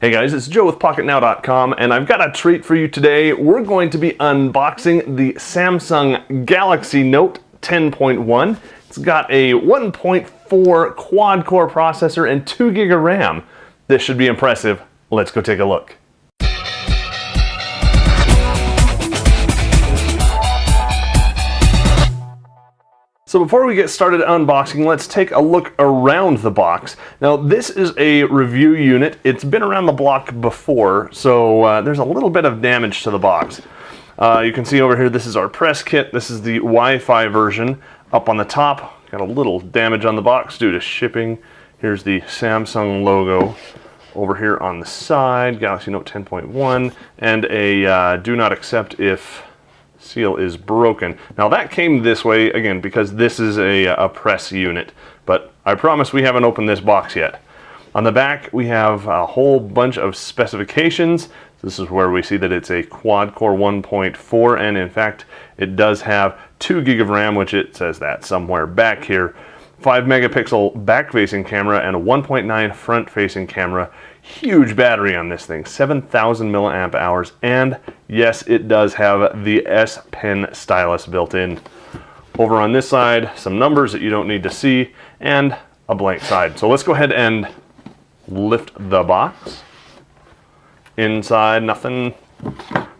Hey guys, it's Joe with PocketNow.com, and I've got a treat for you today. We're going to be unboxing the Samsung Galaxy Note 10.1. It's got a 1.4 quad-core processor and 2 GB of RAM. This should be impressive. Let's go take a look. So before we get started unboxing, let's take a look around the box. Now this is a review unit. It's been around the block before, so there's a little bit of damage to the box. You can see over here, this is our press kit. This is the Wi-Fi version. Up on the top, got a little damage on the box due to shipping. Here's the Samsung logo. Over here on the side, Galaxy Note 10.1, and a do not accept if seal is broken. Now that came this way, again, because this is a press unit, but I promise we haven't opened this box yet. On the back, we have a whole bunch of specifications. This is where we see that it's a quad-core 1.4, and in fact, it does have 2 GB of RAM, which it says that somewhere back here. 5-megapixel back-facing camera and a 1.9 front-facing camera. Huge battery on this thing, 7,000 milliamp hours, and yes, it does have the S Pen stylus built in. Over on this side, some numbers that you don't need to see, and a blank side. So let's go ahead and lift the box. Inside, nothing.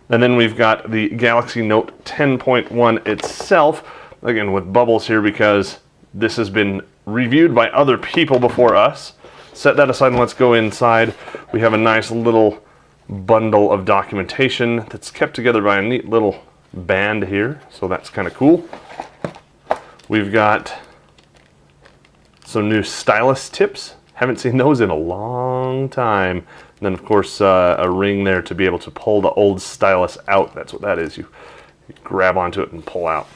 And then we've got the Galaxy Note 10.1 itself, again with bubbles here because this has been reviewed by other people before us. Set that aside and let's go inside. We have a nice little bundle of documentation that's kept together by a neat little band here, so that's kind of cool. We've got some new stylus tips. Haven't seen those in a long time. And then of course a ring there to be able to pull the old stylus out. That's what that is. You grab onto it and pull out.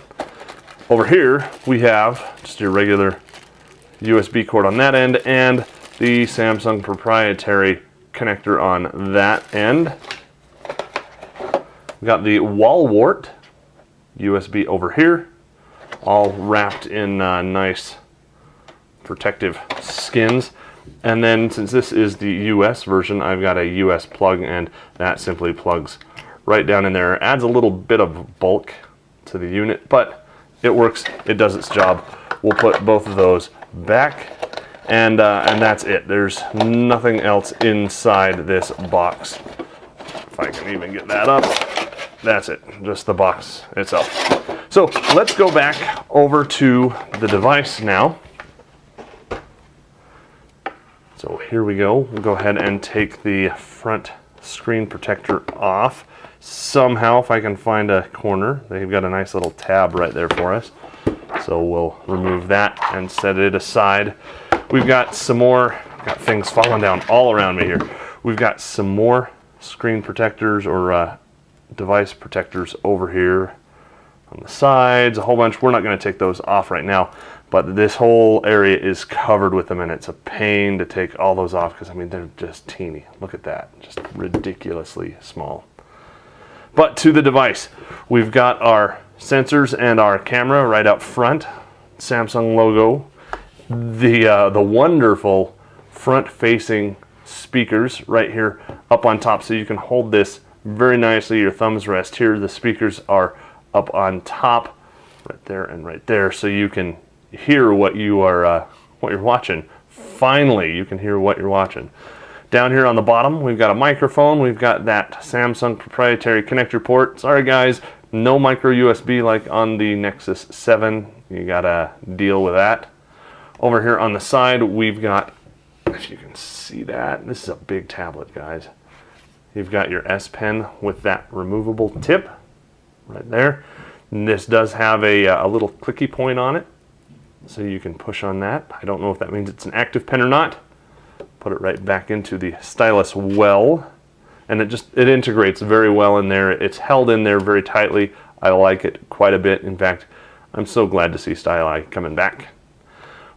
Over here we have just your regular USB cord on that end and the Samsung proprietary connector on that end. We've got the wall wart USB over here, all wrapped in nice protective skins. And then since this is the US version, I've got a US plug, and that simply plugs right down in there. Adds a little bit of bulk to the unit, but it works, it does its job. We'll put both of those back. And that's it. There's nothing else inside this box. If I can even get that up. That's it. Just the box itself. So let's go back over to the device now. So here we go. We'll go ahead and take the front screen protector off. Somehow, if I can find a corner, they've got a nice little tab right there for us. So we'll remove that and set it aside. We've got some more, got things falling down all around me here. We've got some more screen protectors or device protectors over here on the sides, a whole bunch. We're not going to take those off right now, but this whole area is covered with them, and it's a pain to take all those off because, I mean, they're just teeny. Look at that, just ridiculously small. But to the device, we've got our sensors and our camera right up front, Samsung logo. The wonderful front-facing speakers right here up on top, so you can hold this very nicely. Your thumbs rest here. The speakers are up on top, right there and right there, so you can hear what you're watching. Finally, you can hear what you're watching. Down here on the bottom, we've got a microphone. We've got that Samsung proprietary connector port. Sorry guys, no micro USB like on the Nexus 7. You gotta deal with that. Over here on the side, we've got, if you can see that, this is a big tablet, guys. You've got your S Pen with that removable tip right there. And this does have a little clicky point on it, so you can push on that. I don't know if that means it's an active pen or not. Put it right back into the stylus well, and it integrates very well in there. It's held in there very tightly. I like it quite a bit. In fact, I'm so glad to see Styli coming back.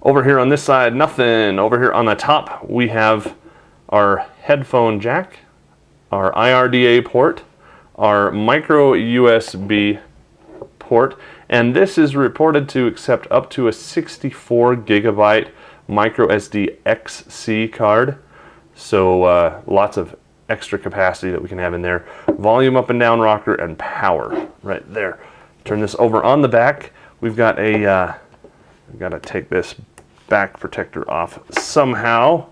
Over here on this side, nothing. Over here on the top, we have our headphone jack, our IRDA port, our micro USB port, and this is reported to accept up to a 64 gigabyte micro SD XC card. So lots of extra capacity that we can have in there. Volume up and down rocker and power right there. Turn this over on the back. We've got a, we've got to take this back protector off somehow.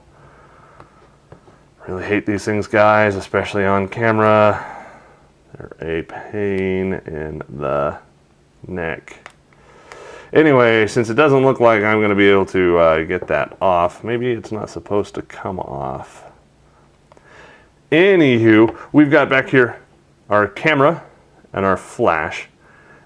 Really hate these things, guys, especially on camera. They're a pain in the neck. Anyway, since it doesn't look like I'm going to be able to get that off, maybe it's not supposed to come off. Anywho, we've got back here our camera and our flash,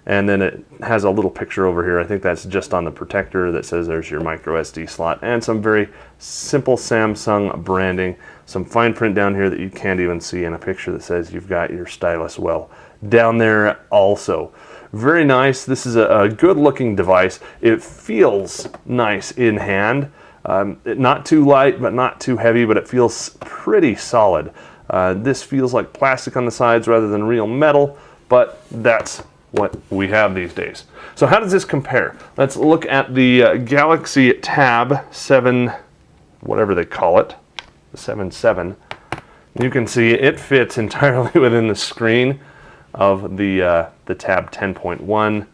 and then it has a little picture over here. I think that's just on the protector that says there's your micro SD slot, and some very simple Samsung branding, some fine print down here that you can't even see, and a picture that says you've got your stylus well down there also. Very nice. This is a good looking device. It feels nice in hand. Not too light, but not too heavy, but it feels pretty solid. This feels like plastic on the sides rather than real metal, but that's what we have these days. So how does this compare? Let's look at the Galaxy Tab 7, whatever they call it, the 7.7. You can see it fits entirely within the screen of the Tab 10.1.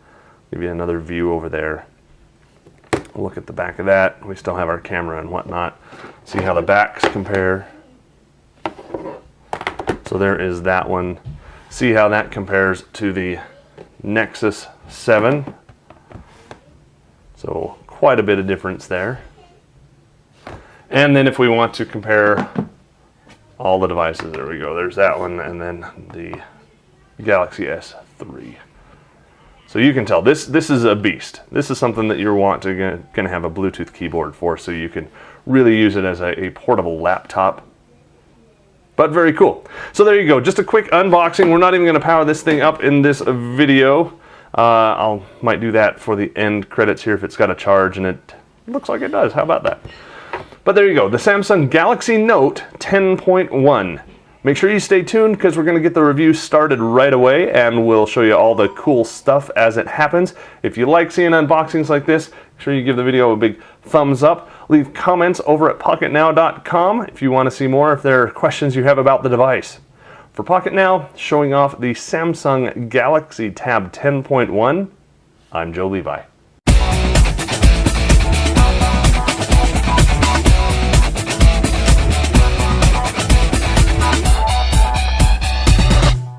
Give you another view over there. Look at the back of that. We still have our camera and whatnot. See how the backs compare. So there is that one. See how that compares to the Nexus 7. So quite a bit of difference there. And then if we want to compare all the devices, there we go. There's that one, and then the Galaxy S3. So you can tell this is a beast. This is something that you're going to have a Bluetooth keyboard for, so you can really use it as a portable laptop. But very cool. So there you go, just a quick unboxing. We're not even going to power this thing up in this video. Might do that for the end credits here if it's got a charge, and it looks like it does. How about that? But there you go, the Samsung Galaxy Note 10.1. Make sure you stay tuned because we're going to get the review started right away, and we'll show you all the cool stuff as it happens. If you like seeing unboxings like this, make sure you give the video a big thumbs up. Leave comments over at PocketNow.com if you want to see more, if there are questions you have about the device. For PocketNow, showing off the Samsung Galaxy Tab 10.1, I'm Joe Levi.